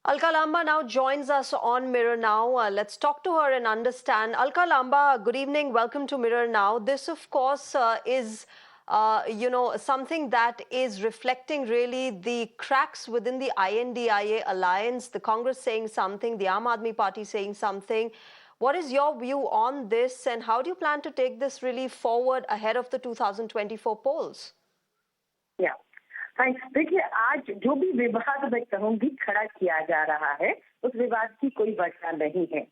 Alka Lamba now joins us on Mirror Now. Let's talk to her and understand. Alka Lamba, good evening. Welcome to Mirror Now. This, of course, is something that is reflecting really the cracks within the INDIA alliance. The Congress saying something, the Aam Aadmi Party saying something. What is your view on this, and how do you plan to take this really forward ahead of the 2024 polls? या thanks. देखिए, आज जो भी विवाद मैं कहूंगी खड़ा किया जा रहा है, उस विवाद की कोई वजह नहीं है।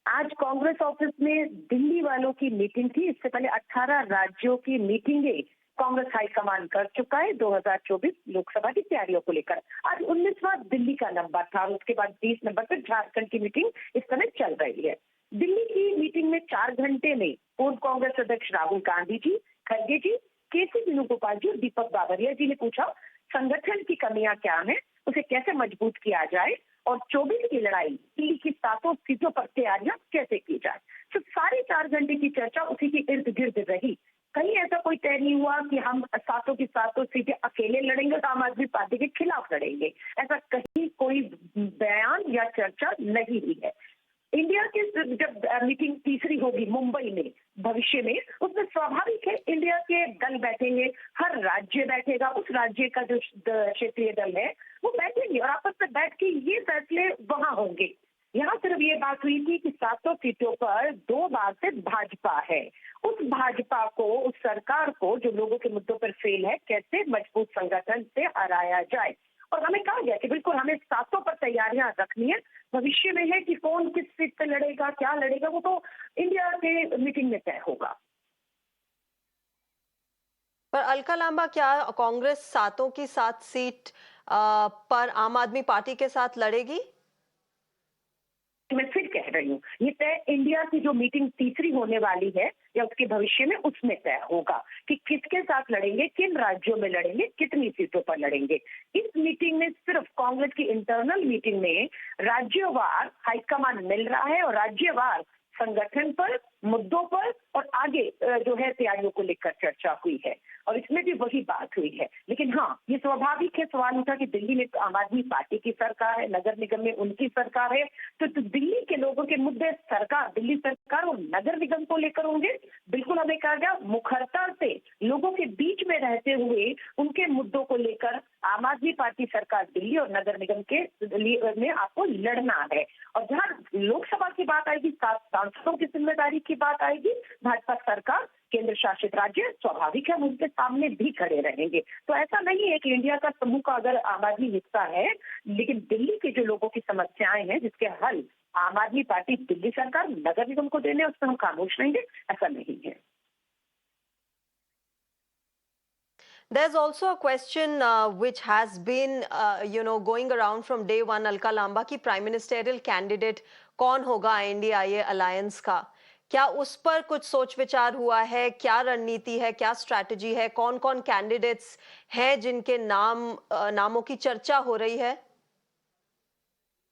आज कांग्रेस ऑफिस में दिल्ली वालों की मीटिंग थी। इससे पहले 18 राज्यों की मीटिंगें कांग्रेस हाईकमान कर चुका है 2024 लोकसभा की तैयारियों को लेकर। आज 19वां दिल्ली का नंबर था, उसके बाद 20 नंबर पर झारखंड की मीटिंग इस समय चल रही है। दिल्ली की मीटिंग में 4 घंटे में पूर्व कांग्रेस अध्यक्ष राहुल गांधी जी, खड़गे जी, केसी वेणुगोपाल जी और दीपक बाबरिया जी ने पूछा संगठन की कमियां क्या हैं, उसे कैसे मजबूत किया जाए और 24 की लड़ाई दिल्ली की 7 सीटों पर तैयारियां कैसे की जाए। तो साढ़े 4 घंटे की चर्चा उसी के इर्द गिर्द रही। कहीं ऐसा कोई तय नहीं हुआ कि हम 7 की 7 सीटें अकेले लड़ेंगे तो आम आदमी पार्टी के खिलाफ लड़ेंगे। ऐसा कहीं कोई बयान या चर्चा नहीं हुई है। इंडिया की जब मीटिंग तीसरी होगी मुंबई में भविष्य में, उसमें स्वाभाविक है इंडिया के दल बैठेंगे, हर राज्य बैठेगा, उस राज्य का जो क्षेत्रीय दल है वो बैठेंगे और आपस में बैठ के ये फैसले वहां होंगे। यहाँ सिर्फ ये बात हुई थी कि 7 सीटों पर 2 बार से भाजपा है। उस भाजपा को, उस सरकार को जो लोगों के मुद्दों पर फेल है, कैसे मजबूत संगठन से हराया जाए। और हमें कहा गया कि बिल्कुल हमें 7 पर तैयारियां रखनी है। भविष्य में है कि कौन किस सीट पे लड़ेगा, क्या लड़ेगा, वो तो इंडिया के मीटिंग में तय होगा। पर अलका लांबा, क्या कांग्रेस 7 की 7 सीट पर आम आदमी पार्टी के साथ लड़ेगी? मैं फिर कह रही हूँ, ये तय इंडिया की जो मीटिंग तीसरी होने वाली है या उसके भविष्य में उसमें तय होगा कि किसके साथ लड़ेंगे, किन राज्यों में लड़ेंगे, कितनी सीटों पर लड़ेंगे। इस मीटिंग में सिर्फ कांग्रेस की इंटरनल मीटिंग में राज्यवार हाईकमान मिल रहा है और राज्यवार संगठन पर, मुद्दों पर और आगे जो है तैयारियों को लेकर चर्चा हुई है और इसमें भी वही बात हुई है। लेकिन हाँ, ये स्वाभाविक है, सवाल उठा कि दिल्ली में आम आदमी पार्टी की सरकार है, नगर निगम में उनकी सरकार है, तो दिल्ली के लोगों के मुद्दे सरकार, दिल्ली सरकार और नगर निगम को लेकर होंगे। बिल्कुल हमें कहा गया मुखरता से लोगों के बीच में रहते हुए उनके मुद्दों को लेकर आम आदमी पार्टी सरकार दिल्ली और नगर निगम के में आपको लड़ना है। और जहां लोकसभा की बात आएगी, सांसदों की जिम्मेदारी की बात आएगी, भाजपा सरकार, केंद्र शासित राज्य, स्वाभाविक है उनके सामने भी खड़े रहेंगे। तो ऐसा नहीं है कि इंडिया का समूह का अगर आम आदमी हिस्सा है, लेकिन दिल्ली के जो लोगों की समस्याएं हैं जिसके हल आम आदमी पार्टी, दिल्ली सरकार, नगर निगम को देने, उस पर हम खामोश रहेंगे, ऐसा नहीं है। There's also a question which has been, going around from day one, Alka Lamba, कि प्राइम मिनिस्टेरियल कैंडिडेट कौन होगा INDIA अलायंस का। क्या उस पर कुछ सोच विचार हुआ है? क्या रणनीति है, क्या स्ट्रैटेजी है, कौन कौन कैंडिडेट्स हैं जिनके नामों की चर्चा हो रही है?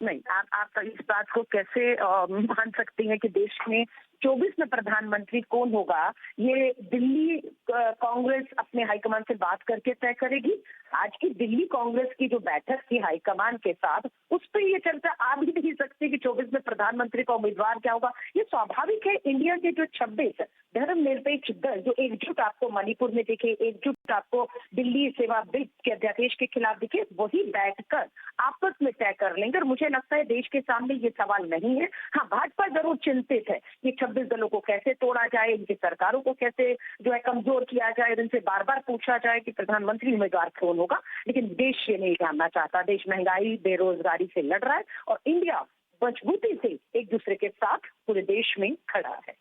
नहीं, आप इस बात को कैसे मान सकती हैं कि देश में 24 में प्रधानमंत्री कौन होगा, ये दिल्ली कांग्रेस अपने हाईकमान से बात करके तय करेगी। आज की दिल्ली कांग्रेस की जो बैठक थी हाईकमान के साथ, उस पर ये चर्चा आ भी नहीं सकती कि 24 में प्रधानमंत्री का उम्मीदवार क्या होगा। ये स्वाभाविक है, इंडिया के जो 26 धर्मनिरपेक्ष दल जो एकजुट आपको मणिपुर में दिखे, एकजुट आपको दिल्ली सेवा बिल के अध्यादेश के खिलाफ दिखे, वही बैठकर आपस में तय कर लेंगे। और मुझे लगता है देश के सामने ये सवाल नहीं है। हाँ, भाजपा जरूर चिंतित है कि 26 दलों को कैसे तोड़ा जाए, इनकी सरकारों को कैसे जो है कमजोर किया जाए, इनसे बार बार पूछा जाए कि प्रधानमंत्री उम्मीदवार कौन होगा। लेकिन देश ये नहीं जानना चाहता। देश महंगाई, बेरोजगारी से लड़ रहा है और इंडिया मजबूती से एक दूसरे के साथ पूरे देश में खड़ा है।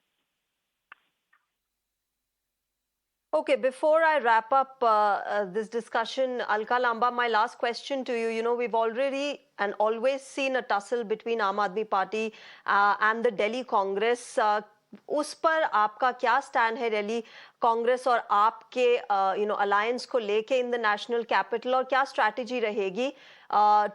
Okay, before I wrap up this discussion, Alka Lamba, my last question to you. You know, we've already and always seen a tussle between Aam Aadmi Party and the Delhi Congress. उस पर आपका क्या stand है दिल्ली कांग्रेस और आपके alliance को लेके in the national capital, और क्या स्ट्रैटेजी रहेगी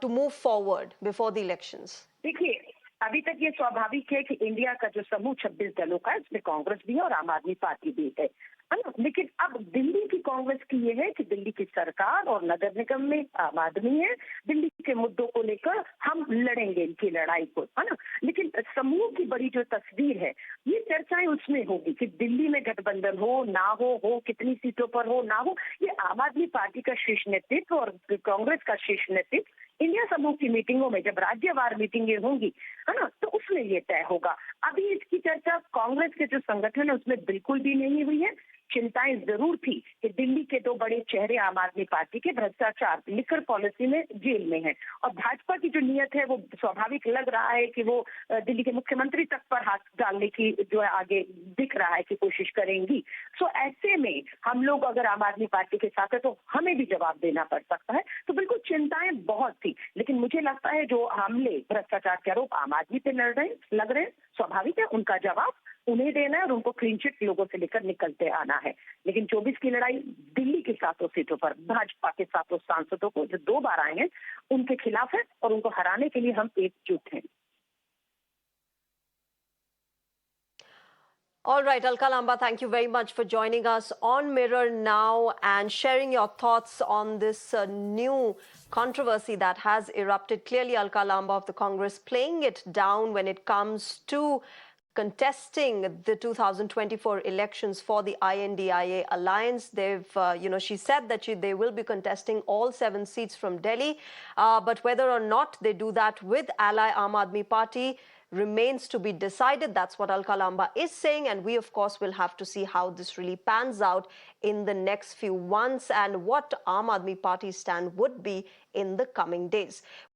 to move forward before the elections? देखिए, अभी तक ये स्वाभाविक है कि इंडिया का जो समूह 26 दलों का है, इसमें कांग्रेस भी है और आम आदमी पार्टी भी है। है ना। लेकिन अब दिल्ली की कांग्रेस की ये है कि दिल्ली की सरकार और नगर निगम में आम आदमी है, दिल्ली के मुद्दों को लेकर हम लड़ेंगे इनकी लड़ाई को, है ना। लेकिन समूह की बड़ी जो तस्वीर है, ये चर्चाएं उसमें होगी कि दिल्ली में गठबंधन हो ना हो कितनी सीटों पर हो ना हो, ये आम आदमी पार्टी का शीर्ष नेतृत्व और कांग्रेस का शीर्ष नेतृत्व इंडिया समूह की मीटिंगों में, जब राज्यवार मीटिंगें होंगी, है ना, तो उसमें ये तय होगा। अभी इसकी चर्चा कांग्रेस के जो संगठन है उसमें बिल्कुल भी नहीं हुई है। चिंताएं जरूर थी कि दिल्ली के दो बड़े चेहरे आम आदमी पार्टी के भ्रष्टाचार लिकर पॉलिसी में जेल में हैं, और भाजपा की जो नीयत है वो स्वाभाविक लग रहा है कि वो दिल्ली के मुख्यमंत्री तक पर हाथ डालने की जो है आगे दिख रहा है कि कोशिश करेंगी। सो ऐसे में हम लोग अगर आम आदमी पार्टी के साथ है तो हमें भी जवाब देना पड़ सकता है। तो बिल्कुल चिंताएं बहुत थी, लेकिन मुझे लगता है जो हमले भ्रष्टाचार के आरोप आम आदमी पे लग रहे हैं, स्वाभाविक है उनका जवाब उन्हें देना है और उनको क्लीन चिट लोगों से लेकर निकलते आना है। लेकिन 24 की लड़ाई दिल्ली की 700 सीटों पर भाजपा के 700 सांसदों को जो 2 बार आए हैं उनके खिलाफ है, और उनको हराने के लिए हम एकजुट हैं। All right, Alka Lamba, thank you very much for joining us on Mirror Now and sharing your thoughts on this new controversy that has erupted. Clearly, Alka Lamba of the Congress playing it down when it comes to contesting the 2024 elections for the INDIA alliance. She said that they will be contesting all 7 seats from Delhi, but whether or not they do that with ally Aam Aadmi Party remains to be decided. That's what Alka Lamba is saying, and we of course will have to see how this really pans out in the next few months and what Aam Aadmi Party's stand would be in the coming days.